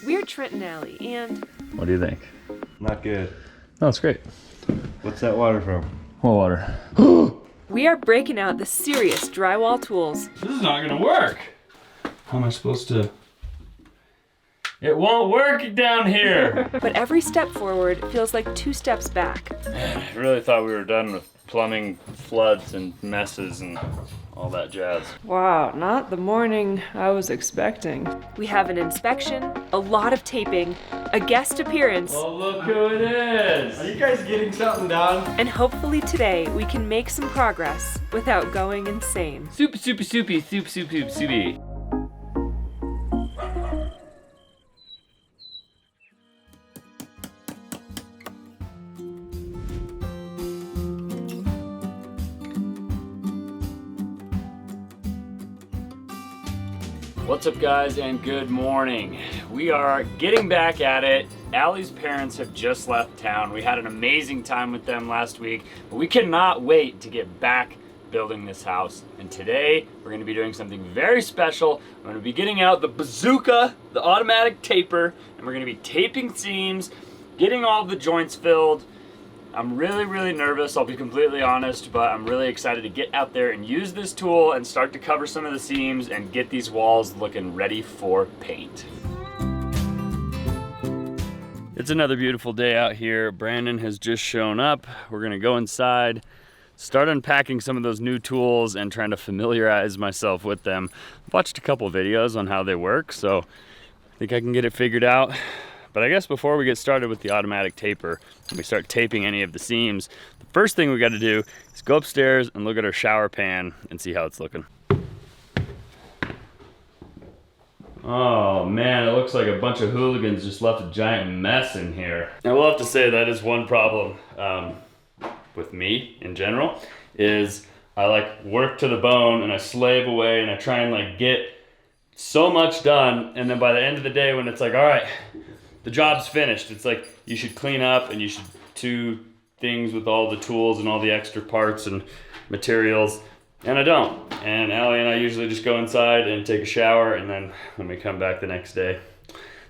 We're Trent Allie, and what do you think? Not good. Oh, it's great. What's that water from? What water? we are breaking out the serious drywall tools. This is not gonna work. How am I supposed to? It won't work down here. But every step forward feels like 2 steps back. Man, I really thought we were done with plumbing floods and messes and all that jazz. Wow, not the morning I was expecting. We have an inspection, a lot of taping, a guest appearance, Well, look who it is. Are you guys getting something done? and hopefully today we can make some progress without going insane. Soupy, soupy, soupy, soup, soup, soup, soupy. What's up, guys, and good morning. We are getting back at it. Allie's parents have just left town. We had an amazing time with them last week, but we cannot wait to get back building this house. And today we're going to be doing something very special. I'm going to be getting out the bazooka, the automatic taper, and we're going to be taping seams, getting all the joints filled. I'm really nervous, I'll be completely honest, but I'm really excited to get out there and use this tool and start to cover some of the seams and get these walls looking ready for paint. It's another beautiful day out here. Brandon has just shown up. We're gonna go inside, start unpacking some of those new tools and trying to familiarize myself with them. I've watched a couple videos on how they work, so I think I can get it figured out. But I guess before we get started with the automatic taper and we start taping any of the seams, the first thing we got to do is go upstairs and look at our shower pan and see how it's looking. Oh man, it looks like a bunch of hooligans just left a giant mess in here. I will have to say that is one problem with me in general, is I like work to the bone and I slave away and I try and like get so much done, and then by the end of the day when it's like, all right, the job's finished, it's like you should clean up and you should do things with all the tools and all the extra parts and materials, and I don't. And Allie and I usually just go inside and take a shower, and then when we come back the next day,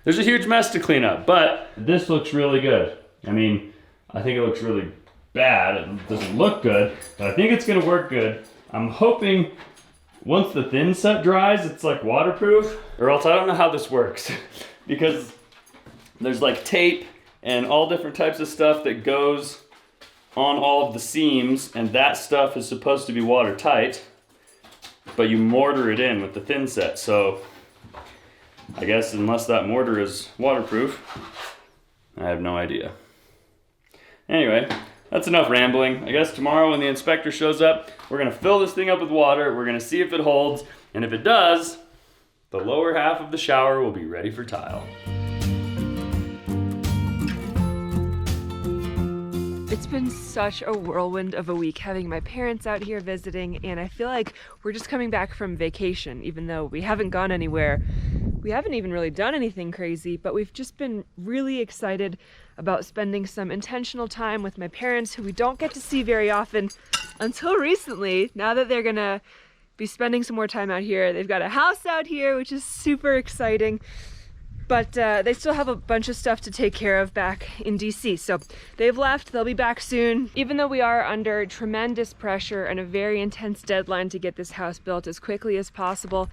there's a huge mess to clean up. But this looks really good. I mean, I think it looks really bad. It doesn't look good, but I think it's gonna work good. I'm hoping once the thin set dries, it's like waterproof, or else I don't know how this works because there's like tape and all different types of stuff that goes on all of the seams, and that stuff is supposed to be watertight, but you mortar it in with the thin set. So I guess unless that mortar is waterproof, I have no idea. Anyway, that's enough rambling. I guess tomorrow when the inspector shows up, we're gonna fill this thing up with water, we're gonna see if it holds, and if it does, the lower half of the shower will be ready for tile. It's been such a whirlwind of a week having my parents out here visiting, and I feel like we're just coming back from vacation, even though we haven't gone anywhere. We haven't even really done anything crazy, but we've just been really excited about spending some intentional time with my parents, who we don't get to see very often until recently. Now that they're gonna be spending some more time out here, they've got a house out here, which is super exciting. But they still have a bunch of stuff to take care of back in DC. So they've left, they'll be back soon. Even though we are under tremendous pressure and a very intense deadline to get this house built as quickly as possible,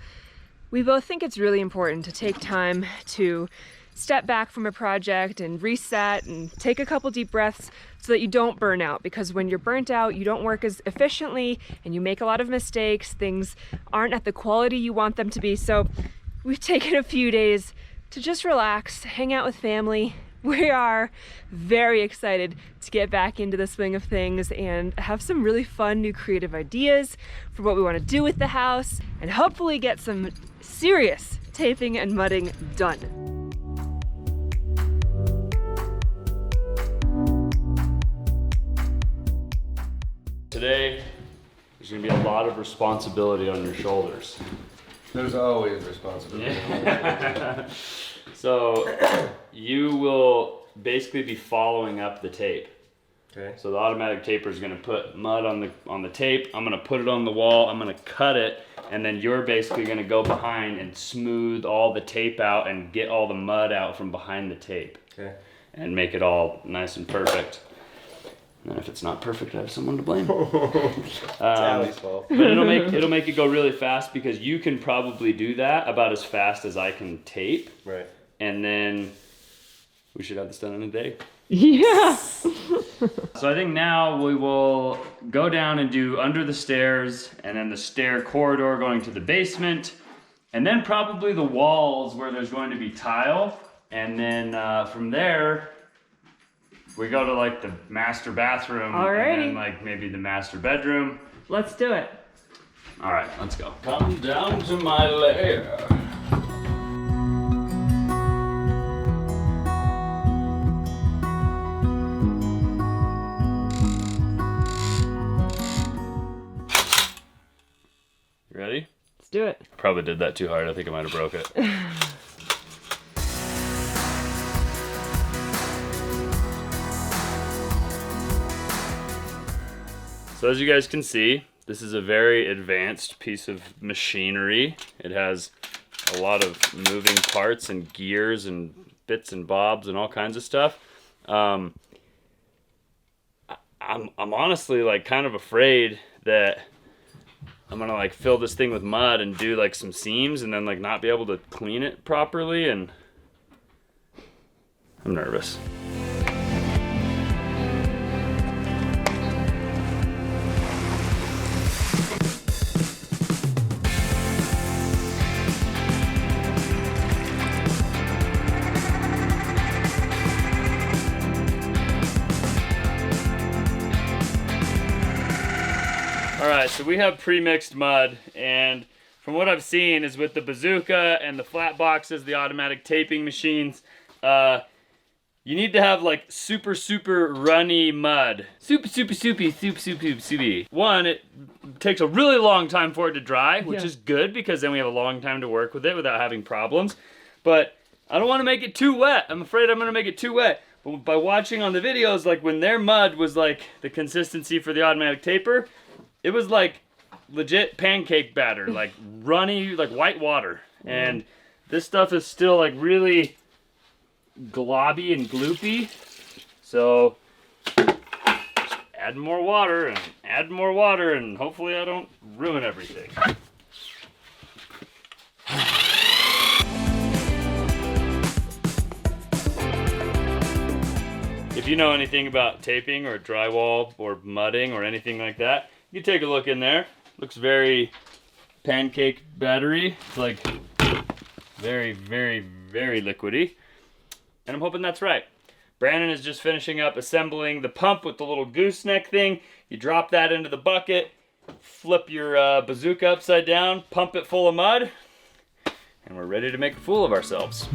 we both think it's really important to take time to step back from a project and reset and take a couple deep breaths so that you don't burn out. Because when you're burnt out, you don't work as efficiently and you make a lot of mistakes. Things aren't at the quality you want them to be. So we've taken a few days to just relax, hang out with family. We are very excited to get back into the swing of things and have some really fun new creative ideas for what we want to do with the house, and hopefully get some serious taping and mudding done. Today, there's gonna be a lot of responsibility on your shoulders. There's always responsibility. So you will basically be following up the tape. Okay. So the automatic taper is gonna put mud on the tape. I'm gonna put it on the wall. I'm gonna cut it, and then you're basically gonna go behind and smooth all the tape out and get all the mud out from behind the tape. Okay. And make it all nice and perfect. And if it's not perfect, I have someone to blame. Allie's fault. But it'll make it go really fast because you can probably do that about as fast as I can tape. Right. And then we should have this done in a day. Yeah. So I think now we will go down and do under the stairs and then the stair corridor going to the basement. And then probably the walls where there's going to be tile. And then from there, we go to like the master bathroom. Alrighty. And then like maybe the master bedroom. Let's do it. All right, let's go. Come down to my lair. You ready? Let's do it. Probably did that too hard. I think I might have broke it. So as you guys can see, this is a very advanced piece of machinery. It has a lot of moving parts and gears and bits and bobs and all kinds of stuff. I'm honestly like kind of afraid that I'm gonna like fill this thing with mud and do like some seams and then like not be able to clean it properly, and I'm nervous. Alright, so we have pre-mixed mud, and from what I've seen is with the bazooka and the flat boxes, the automatic taping machines, you need to have like super runny mud. Soupy. One, it takes a really long time for it to dry, which is good because then we have a long time to work with it without having problems. But I don't want to make it too wet. I'm afraid I'm going to make it too wet. But by watching on the videos, like when their mud was like the consistency for the automatic taper, it was like legit pancake batter, like runny, like white water. And this stuff is still like really globby and gloopy. So just add more water and hopefully I don't ruin everything. If you know anything about taping or drywall or mudding or anything like that, you can take a look in there. Looks very pancake battery. It's like very liquidy. And I'm hoping that's right. Brandon is just finishing up assembling the pump with the little gooseneck thing. You drop that into the bucket, flip your bazooka upside down, pump it full of mud, and we're ready to make a fool of ourselves.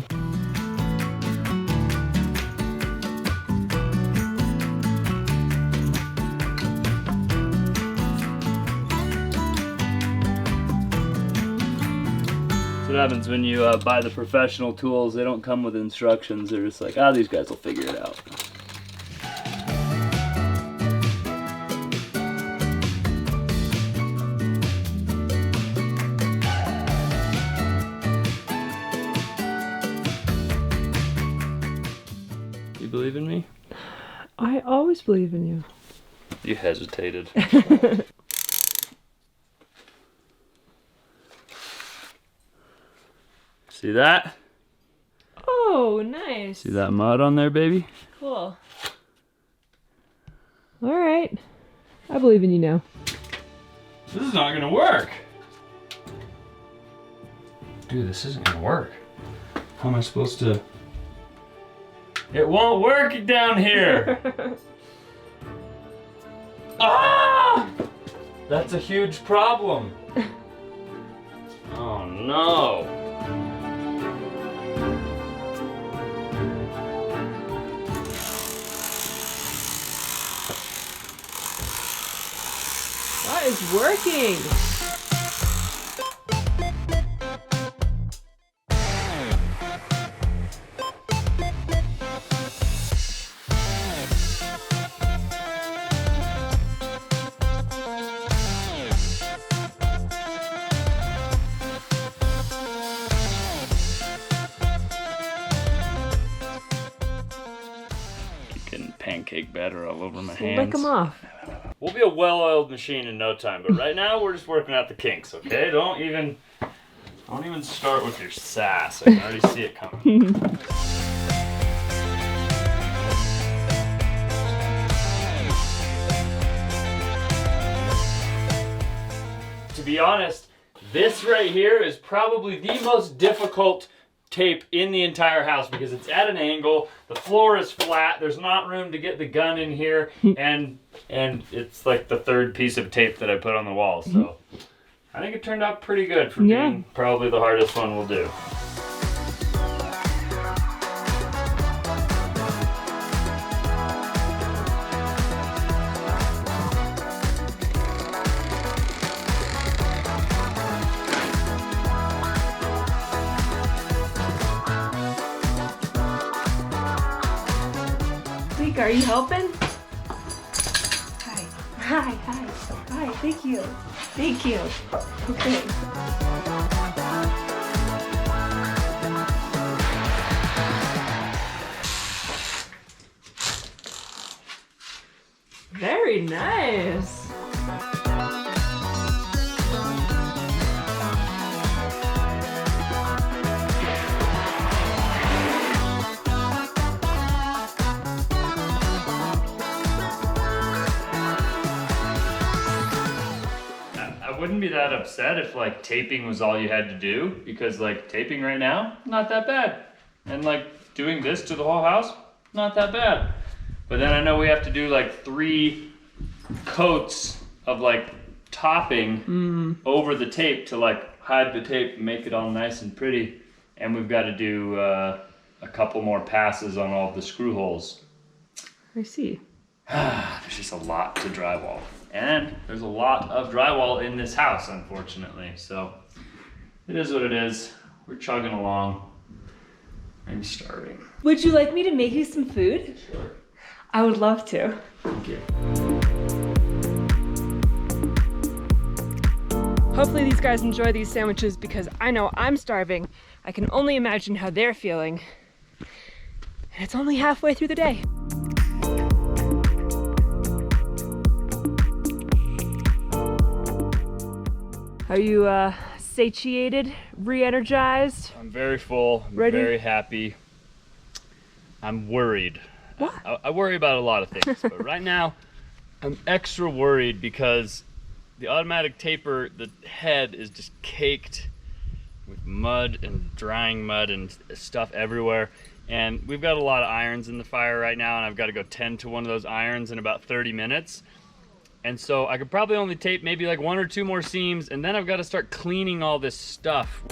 What happens when you buy the professional tools? They don't come with instructions. They're just like, these guys will figure it out. You believe in me? I always believe in you. You hesitated. See that? Oh, nice. See that mud on there, baby? Cool. All right. I believe in you now. This is not gonna work. Dude, this isn't gonna work. How am I supposed to? It won't work down here. Ah! That's a huge problem. Oh no. That is working. pancake batter all over my Lick hands. them off. We'll be a well-oiled machine in no time, but right now we're just working out the kinks, okay? Don't even start with your sass. I can already see it coming. To be honest, this right here is probably the most difficult tape in the entire house because it's at an angle, the floor is flat, there's not room to get the gun in here, and it's like the third piece of tape that I put on the wall, so I think it turned out pretty good for being probably the hardest one we'll do. Are you helping? Hi. Hi, hi. Hi, thank you. Thank you. Okay. Very nice. I wouldn't be that upset if like taping was all you had to do, because like taping right now, not that bad. And like doing this to the whole house, not that bad. But then I know we have to do like 3 coats of like topping over the tape to like hide the tape and make it all nice and pretty. And we've got to do a couple more passes on all of the screw holes. I see. There's just a lot to drywall. And there's a lot of drywall in this house, unfortunately. So it is what it is. We're chugging along. I'm starving. Would you like me to make you some food? Sure. I would love to. Thank you. Hopefully these guys enjoy these sandwiches because I know I'm starving. I can only imagine how they're feeling. And it's only halfway through the day. Are you satiated, re-energized? I'm very full. I'm Ready? very happy. I'm worried. What? I worry about a lot of things, but right now I'm extra worried because the automatic taper, the head is just caked with mud and drying mud and stuff everywhere. And we've got a lot of irons in the fire right now, and I've got to go tend to one of those irons in about 30 minutes. And so I could probably only tape maybe like 1 or 2 more seams, and then I've got to start cleaning all this stuff.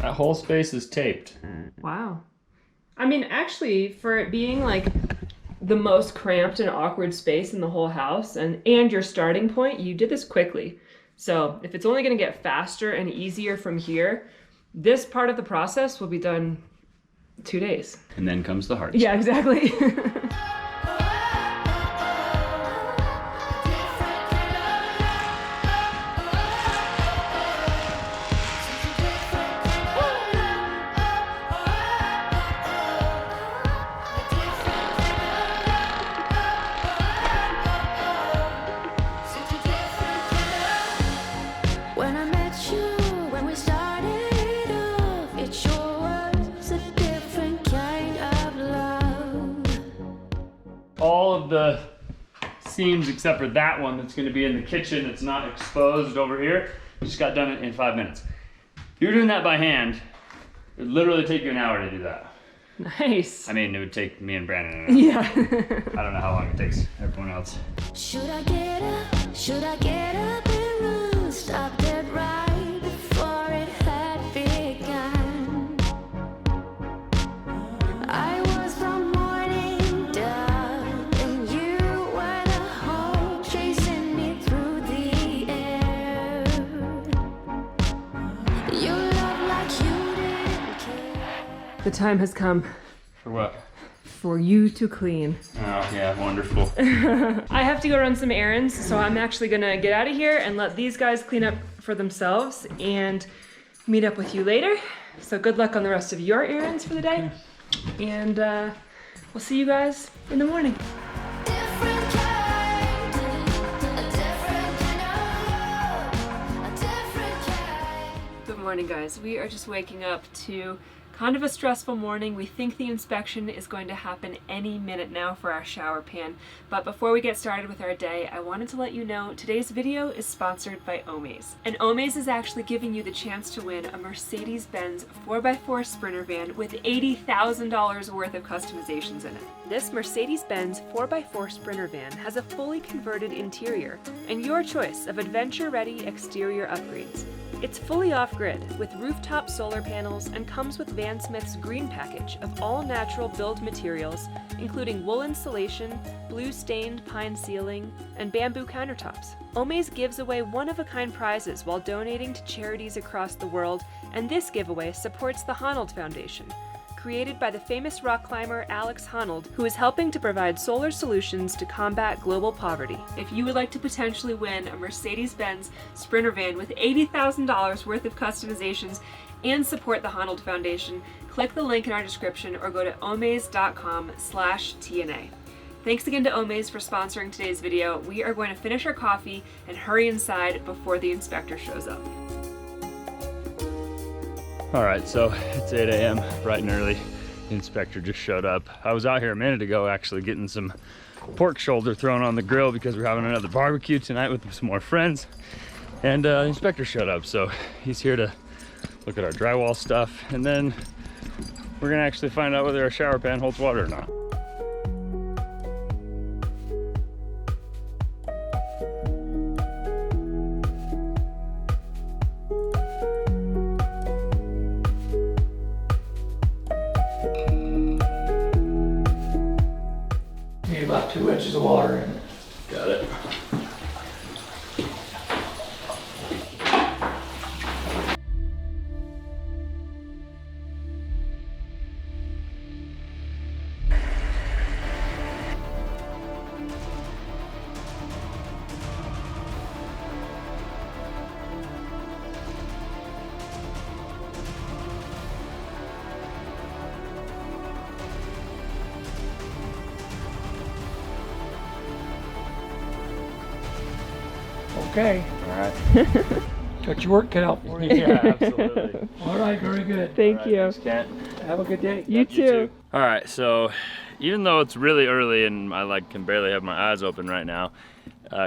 That whole space is taped. Wow. I mean, actually, for it being like the most cramped and awkward space in the whole house and your starting point, you did this quickly. So if it's only going to get faster and easier from here, this part of the process will be done 2 days. And then comes the hard Yeah, exactly. When I met you, when we started off, it sure was a different kind of love. all of the seams except for that one that's going to be in the kitchen. It's not exposed over here. Just got done in 5 minutes. If you're doing that by hand, it would literally take you an hour to do that. Nice. I mean, it would take me and Brandon an hour. Yeah. I don't know how long it takes everyone else. Should I get up? Should I get up and run? Stop dead right before it had begun. I was the morning dove, and you were the hope chasing me through the air. You love like you didn't care. The time has come For what? for you to clean. Oh, yeah, wonderful. I have to go run some errands, so I'm actually gonna get out of here and let these guys clean up for themselves and meet up with you later. So good luck on the rest of your errands for the day. And we'll see you guys in the morning. Different kind, a different kind of love, a different kind. Good morning, guys. We are just waking up to kind of a stressful morning. We think the inspection is going to happen any minute now for our shower pan. But before we get started with our day, I wanted to let you know today's video is sponsored by Omaze. And Omaze is actually giving you the chance to win a Mercedes-Benz 4x4 Sprinter van with $80,000 worth of customizations in it. This Mercedes-Benz 4x4 Sprinter van has a fully converted interior and your choice of adventure-ready exterior upgrades. It's fully off-grid with rooftop solar panels and comes with Van Smith's green package of all-natural build materials, including wool insulation, blue-stained pine ceiling, and bamboo countertops. Omaze gives away one-of-a-kind prizes while donating to charities across the world, and this giveaway supports the Honnold Foundation, created by the famous rock climber Alex Honnold, who is helping to provide solar solutions to combat global poverty. If you would like to potentially win a Mercedes-Benz Sprinter van with $80,000 worth of customizations and support the Honnold Foundation, click the link in our description or go to omaze.com/TNA. Thanks again to Omaze for sponsoring today's video. We are going to finish our coffee and hurry inside before the inspector shows up. All right, so it's 8 a.m., bright and early. The inspector just showed up. I was out here a minute ago actually getting some pork shoulder thrown on the grill because we're having another barbecue tonight with some more friends. And the inspector showed up, so he's here to look at our drywall stuff, and then we're gonna actually find out whether our shower pan holds water or not. Need about 2 inches of water in it. Got it. Okay, All right. got your work cut out for you. Yeah, absolutely. All right, very good. Thank you. Thanks, Kent. Have a good day. You too. All right, so even though it's really early and I can barely have my eyes open right now,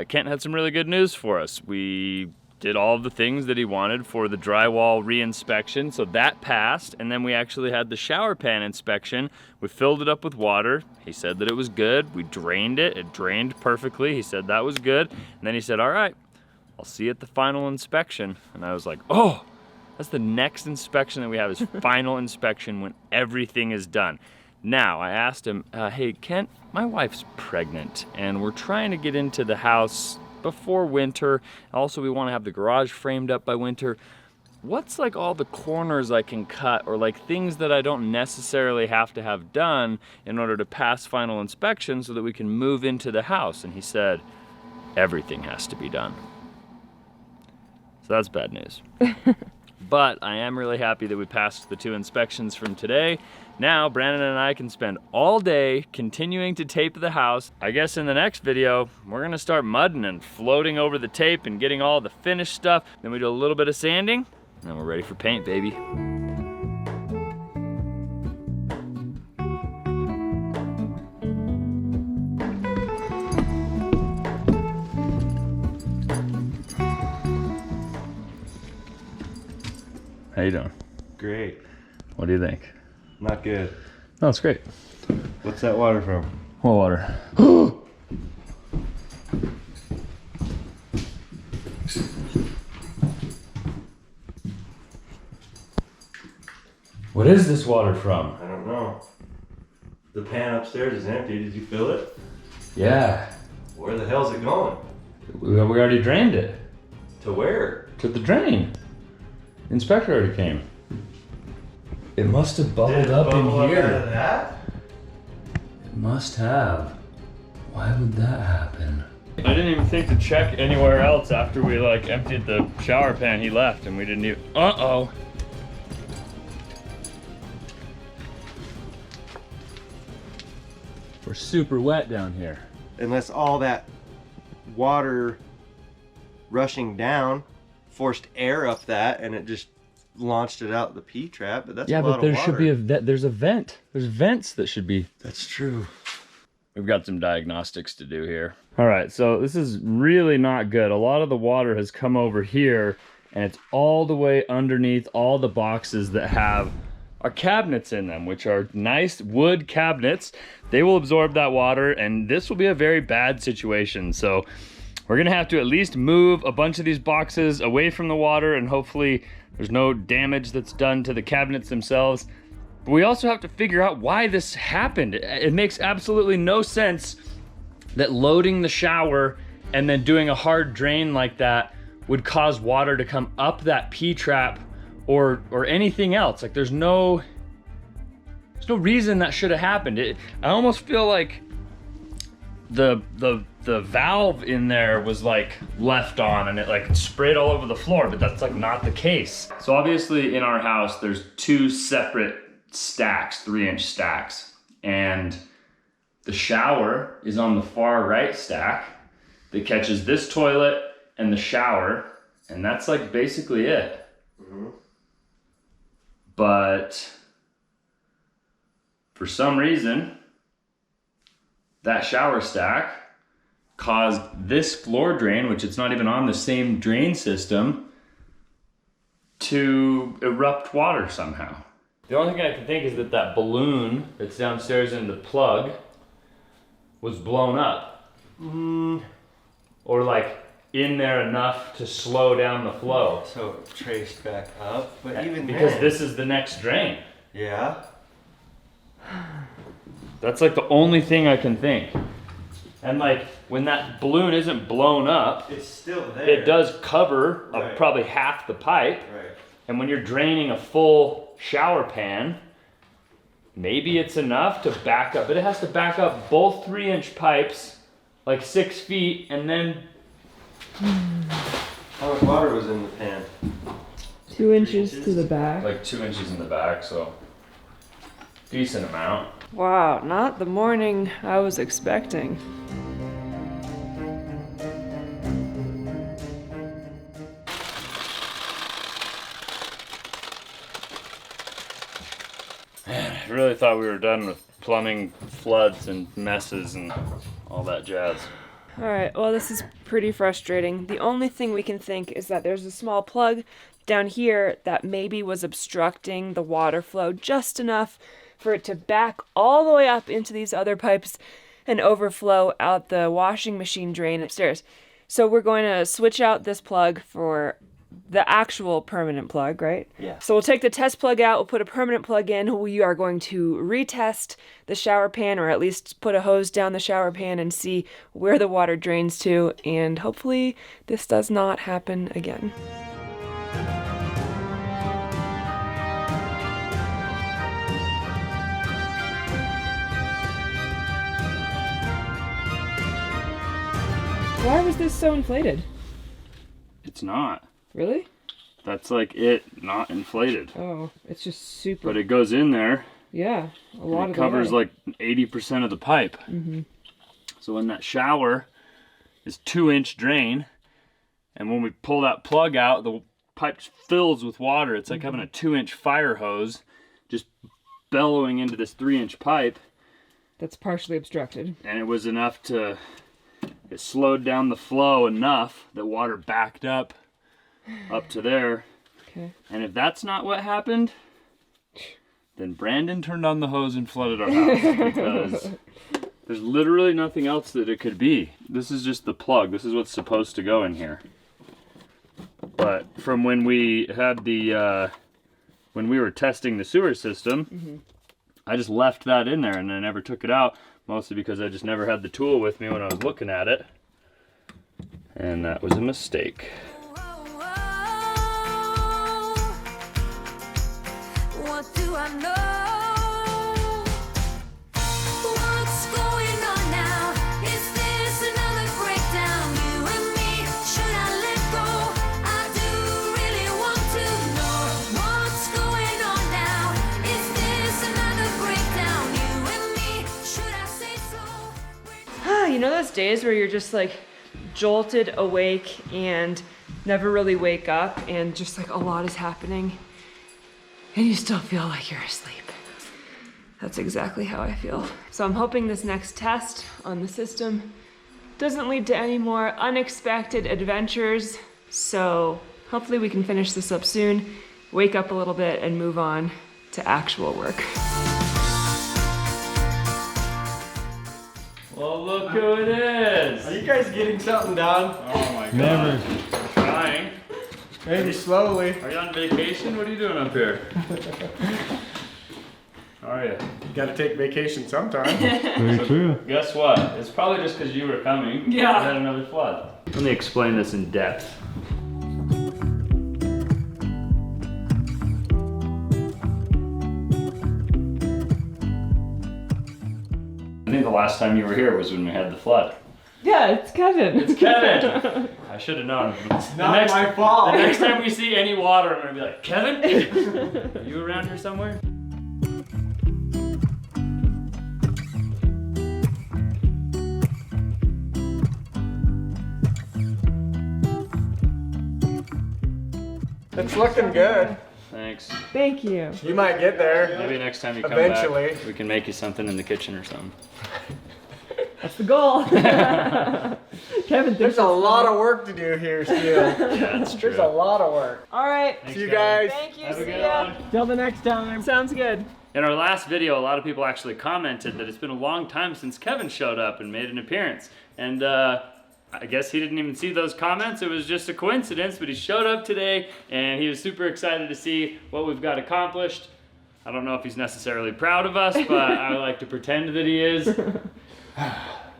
Kent had some really good news for us. We did all of the things that he wanted for the drywall re-inspection, so that passed, and then we actually had the shower pan inspection. We filled it up with water. He said that it was good. We drained it. It drained perfectly. He said that was good. And then he said, all right, I'll see you at the final inspection. And I was like, oh, that's the next inspection that we have is final inspection when everything is done. Now, I asked him, hey, Kent, my wife's pregnant, and we're trying to get into the house before winter. Also, we want to have the garage framed up by winter. What's like all the corners I can cut, or like things that I don't necessarily have to have done in order to pass final inspection so that we can move into the house? And he said, everything has to be done. So that's bad news. But I am really happy that we passed the 2 inspections from today. Now, Brandon and I can spend all day continuing to tape the house. I guess in the next video, we're gonna start mudding and floating over the tape and getting all the finished stuff. Then we do a little bit of sanding, and then we're ready for paint, baby. How you doing? Great. What do you think? Not good. Oh, it's great. What's that water from? What water? What is this water from? I don't know. The pan upstairs is empty. Did you fill it? Yeah, Where the hell's it going? we already drained it. To where? To the drain. Inspector already came. It must have bubbled Did it up bubble in up here. out of that? It must have. Why would that happen? I didn't even think to check anywhere else after we emptied the shower pan. He left and we didn't even. Uh-oh. We're super wet down here. Unless all that water rushing down forced air up that and it just launched it out the P trap, but that's a lot of water. Yeah, but there should be there's a vent. There's vents that should be. That's true. We've got some diagnostics to do here. All right, so this is really not good. A lot of the water has come over here and it's all the way underneath all the boxes that have our cabinets in them, which are nice wood cabinets. They will absorb that water and this will be a very bad situation. So we're gonna have to at least move a bunch of these boxes away from the water and hopefully there's no damage that's done to the cabinets themselves. But we also have to figure out why this happened. It makes absolutely no sense that loading the shower and then doing a hard drain like that would cause water to come up that P-trap or anything else. Like there's no reason that should have happened. I almost feel like the valve in there was like left on and it like sprayed all over the floor, but that's like not the case. So obviously in our house, there's two separate stacks, 3-inch stacks, and the shower is on the far right stack that catches this toilet and the shower, and that's like basically it. Mm-hmm. But for some reason, that shower stack caused this floor drain, which it's not even on the same drain system, to erupt water somehow. The only thing I can think is that that balloon that's downstairs in the plug was blown up. Or like in there enough to slow down the flow. So it traced back up, but even because then, this is the next drain. yeah. That's like the only thing I can think. And like when that balloon isn't blown up, It's still there. it does cover Right. probably half the pipe. Right. And when you're draining a full shower pan, maybe it's enough to back up, but it has to back up both 3-inch pipes like 6 feet and then How much water was in the pan? 2 inches to the back. like 2 inches in the back, so decent amount. Wow, not the morning I was expecting. I really thought we were done with plumbing floods and messes and all that jazz. Alright, well, this is pretty frustrating. The only thing we can think is that there's a small plug down here that maybe was obstructing the water flow just enough for it to back all the way up into these other pipes and overflow out the washing machine drain upstairs. So we're going to switch out this plug for the actual permanent plug, right? Yeah. So we'll take the test plug out, we'll put a permanent plug in. We are going to retest the shower pan, or at least put a hose down the shower pan and see where the water drains to, and hopefully this does not happen again. Why was this so inflated? It's not. Really? That's like it not inflated. Oh, it's just super. But it goes in there. Yeah, a lot And of it covers the way. like 80% of the pipe. Mm-hmm. So when that shower is 2-inch drain, and when we pull that plug out, the pipe fills with water. It's like having a 2-inch fire hose just bellowing into this 3-inch pipe. That's partially obstructed. And it was enough to, it slowed down the flow enough that water backed up to there. Okay. And if that's not what happened, then Brandon turned on the hose and flooded our house, because there's literally nothing else that it could be. This is just the plug. This is what's supposed to go in here. But from when we had the, when we were testing the sewer system, I just left that in there and I never took it out, mostly because I just never had the tool with me when I was looking at it. And that was a mistake. What do I know? What's going on now? Is this another breakdown? You and me, should I let go? I do really want to know what's going on now. Is this another breakdown? You and me, should I say so? know those days where you're just like jolted awake and never really wake up and just like a lot is happening and you still feel like you're asleep? That's exactly how I feel. So I'm hoping this next test on the system doesn't lead to any more unexpected adventures. So hopefully we can finish this up soon, wake up a little bit, and move on to actual work. Well, look who it is. Are you guys getting something done? Oh my god. Never. Trying. Maybe slowly. Are you on vacation? What are you doing up here? How are you? You gotta take vacation sometime. Very true. Guess what? It's probably just because you were coming. Yeah. We had another flood. Let me explain this in depth. I think the last time you were here was when we had the flood. Yeah, it's Kevin. It's Kevin! I should have known. It's not my fault. The next time we see any water, I'm gonna be like, Kevin? Are you around here somewhere? It's looking good. Thanks. Thank you. You might get there. Maybe next time you come Eventually. back, we can make you something in the kitchen or something. That's the goal. Kevin There's thinks a lot of work to do here still. Yeah, that's true. There's a lot of work. All right. Thanks, See you Kevin. guys. Thank you. Have a See good ya. one. Till the next time. Sounds good. In our last video, a lot of people actually commented that it's been a long time since Kevin showed up and made an appearance. And I guess he didn't even see those comments. It was just a coincidence, but he showed up today and he was super excited to see what we've got accomplished. I don't know if he's necessarily proud of us, but I like to pretend that he is.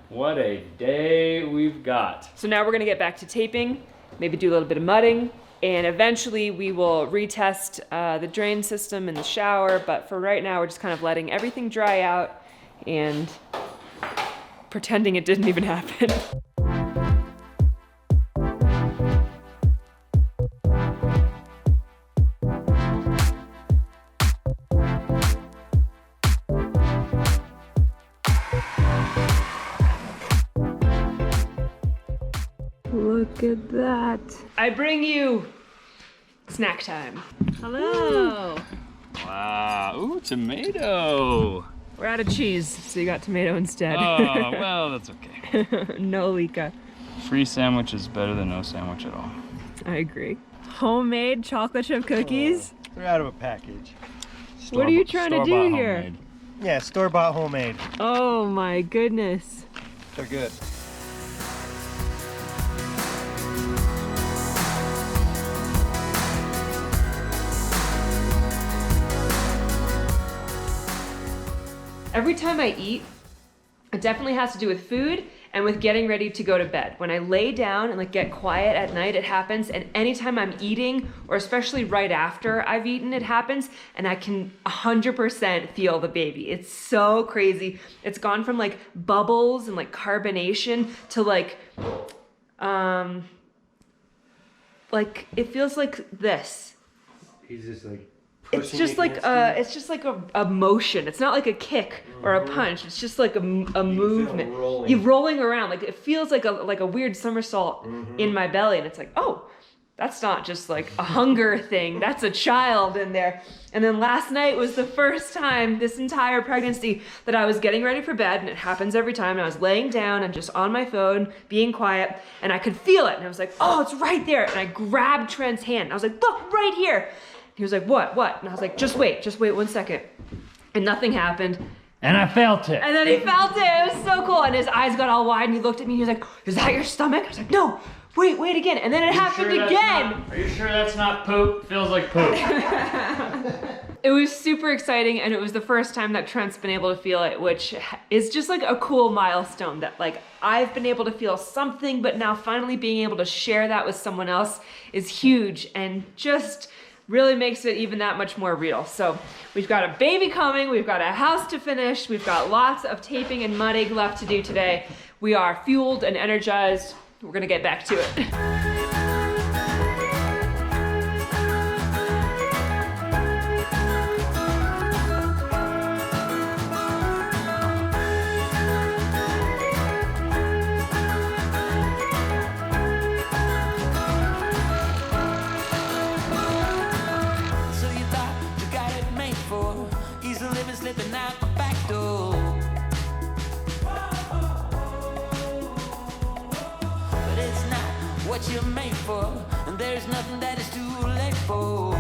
What a day we've got. So now we're gonna get back to taping, maybe do a little bit of mudding, and eventually we will retest the drain system in the shower, but for right now we're just kind of letting everything dry out and pretending it didn't even happen. Look at that. I bring you snack time. Hello. Wow, ooh, tomato. We're out of cheese, so you got tomato instead. Oh, well, that's okay. No Lika. Free sandwich is better than no sandwich at all. I agree. Homemade chocolate chip cookies? They're out of a package. What are you trying to do here? Yeah, store-bought homemade. Oh my goodness. They're good. Every time I eat, it definitely has to do with food and with getting ready to go to bed. When I lay down and like get quiet at night, it happens. And anytime I'm eating, or especially right after I've eaten, it happens. And I can 100% feel the baby. It's so crazy. It's gone from like bubbles and like carbonation to like it feels like this. He's just like It's just like a motion. It's not like a kick or a punch. It's just like a movement. rolling. You're rolling around. Like it feels like a weird somersault in my belly, and it's like, oh, that's not just like a hunger thing. That's a child in there. And then last night was the first time this entire pregnancy that I was getting ready for bed, and it happens every time. And I was laying down and just on my phone, being quiet, and I could feel it. And I was like, oh, it's right there. And I grabbed Trent's hand. I was like, look, right here. He was like, what? And I was like, just wait 1 second. And nothing happened. And I felt it. And then he felt it. It was so cool. And his eyes got all wide and he looked at me and he was like, is that your stomach? I was like, no, wait again. And then it happened again. Are you sure that's not poop? Feels like poop. It was super exciting, and it was the first time that Trent's been able to feel it, which is just like a cool milestone that like I've been able to feel something, but now finally being able to share that with someone else is huge and just really makes it even that much more real. So we've got a baby coming, we've got a house to finish, we've got lots of taping and mudding left to do today. We are fueled and energized. We're gonna get back to it. for. Easy living slipping out the back door. But it's not what you're made for, and there's nothing that is too late for.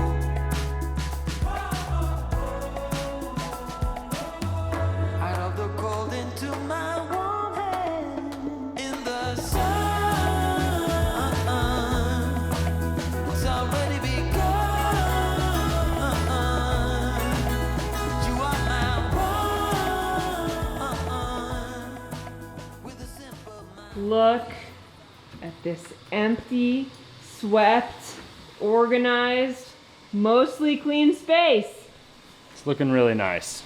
Out of the cold into my warm hand in the sun. It's already begun. You are my one with a simple mind. Look at this empty, swept, organized, mostly clean space. It's looking really nice.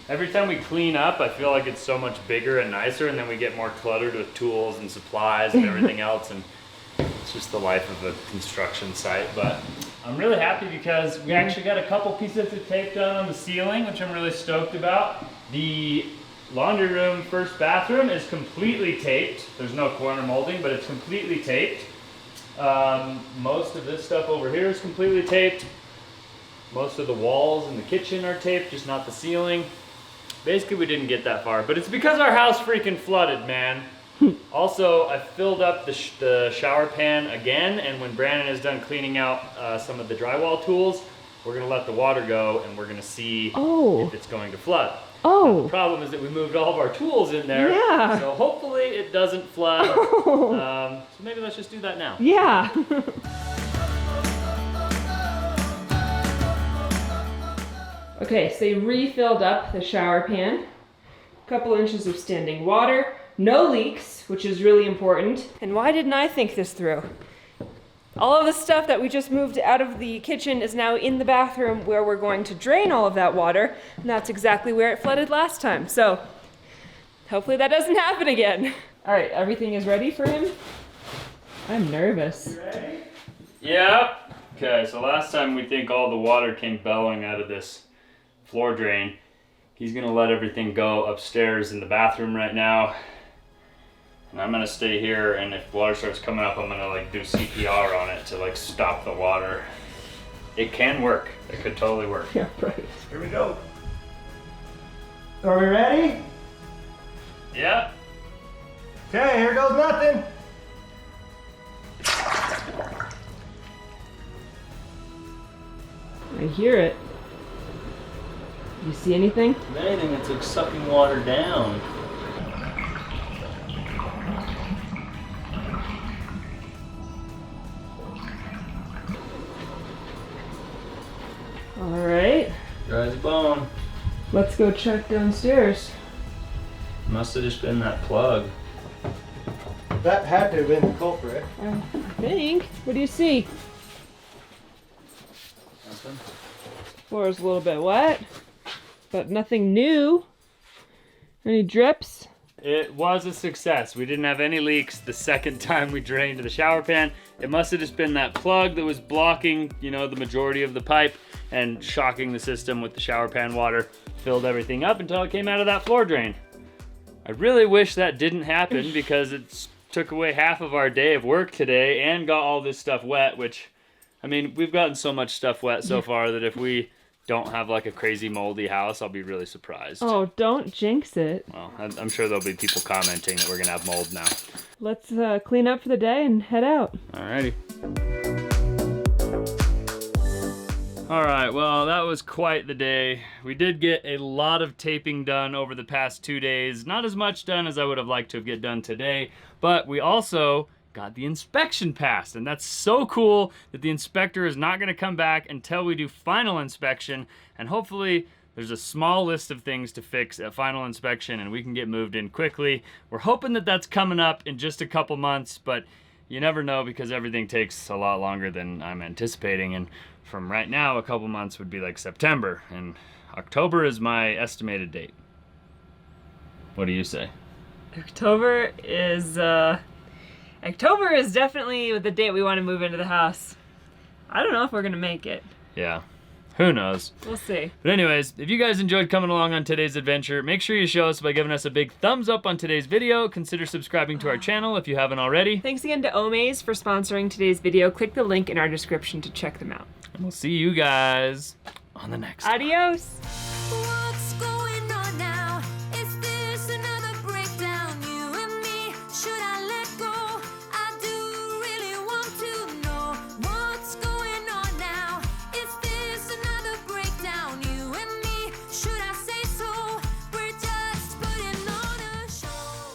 Every time we clean up, I feel like it's so much bigger and nicer, and then we get more cluttered with tools and supplies and everything else, and it's just the life of a construction site. But I'm really happy because we actually got a couple pieces of tape done on the ceiling, which I'm really stoked about. The laundry room, first bathroom, is completely taped. There's no corner molding, but it's completely taped. Most of this stuff over here is completely taped. Most of the walls in the kitchen are taped, just not the ceiling. Basically, we didn't get that far, but it's because our house freaking flooded, man. Also, I filled up the shower pan again, and when Brandon is done cleaning out some of the drywall tools, we're gonna let the water go, and we're gonna see if it's going to flood. The problem is that we moved all of our tools in there, so hopefully it doesn't flood. So maybe let's just do that now. Yeah. Okay, so you refilled up the shower pan. A couple inches of standing water. No leaks, which is really important. And why didn't I think this through? All of the stuff that we just moved out of the kitchen is now in the bathroom where we're going to drain all of that water. And that's exactly where it flooded last time. So hopefully that doesn't happen again. All right, everything is ready for him? I'm nervous. You ready? Yep. Okay, so last time we think all the water came bellowing out of this floor drain. He's gonna let everything go upstairs in the bathroom right now. And I'm gonna stay here, and if water starts coming up, I'm gonna like do CPR on it to like stop the water. It can work. It could totally work. Yeah, right. Here we go. Are we ready? Yeah. Okay, here goes nothing. I hear it. You see anything? If anything, it's like sucking water down. All right. Dry as a bone. Let's go check downstairs. Must have just been that plug. That had to have been the culprit. I think. What do you see? Nothing. Floor's a little bit wet, but nothing new. Any drips? It was a success. We didn't have any leaks the second time we drained the shower pan. It must have just been that plug that was blocking, you know, the majority of the pipe and shocking the system with the shower pan water. Filled everything up until it came out of that floor drain. I really wish that didn't happen because it took away half of our day of work today and got all this stuff wet, which, I mean, we've gotten so much stuff wet so far that if we don't have like a crazy moldy house, I'll be really surprised. Oh, don't jinx it. Well, I'm sure there'll be people commenting that we're gonna have mold now. Let's clean up for the day and head out. Alrighty. Alright, well, that was quite the day. We did get a lot of taping done over the past 2 days. Not as much done as I would have liked to have get done today, but we also got the inspection passed, and that's so cool that the inspector is not going to come back until we do final inspection, and hopefully there's a small list of things to fix at final inspection and we can get moved in quickly. We're hoping that that's coming up in just a couple months, but you never know because everything takes a lot longer than I'm anticipating, and from right now a couple months would be like September, and October is my estimated date. What do you say? October is definitely the date we want to move into the house. I don't know if we're gonna make it. Yeah, who knows? We'll see. But anyways, if you guys enjoyed coming along on today's adventure, make sure you show us by giving us a big thumbs up on today's video. Consider subscribing to our channel if you haven't already. Thanks again to Omaze for sponsoring today's video. Click the link in our description to check them out. And we'll see you guys on the next. Adios.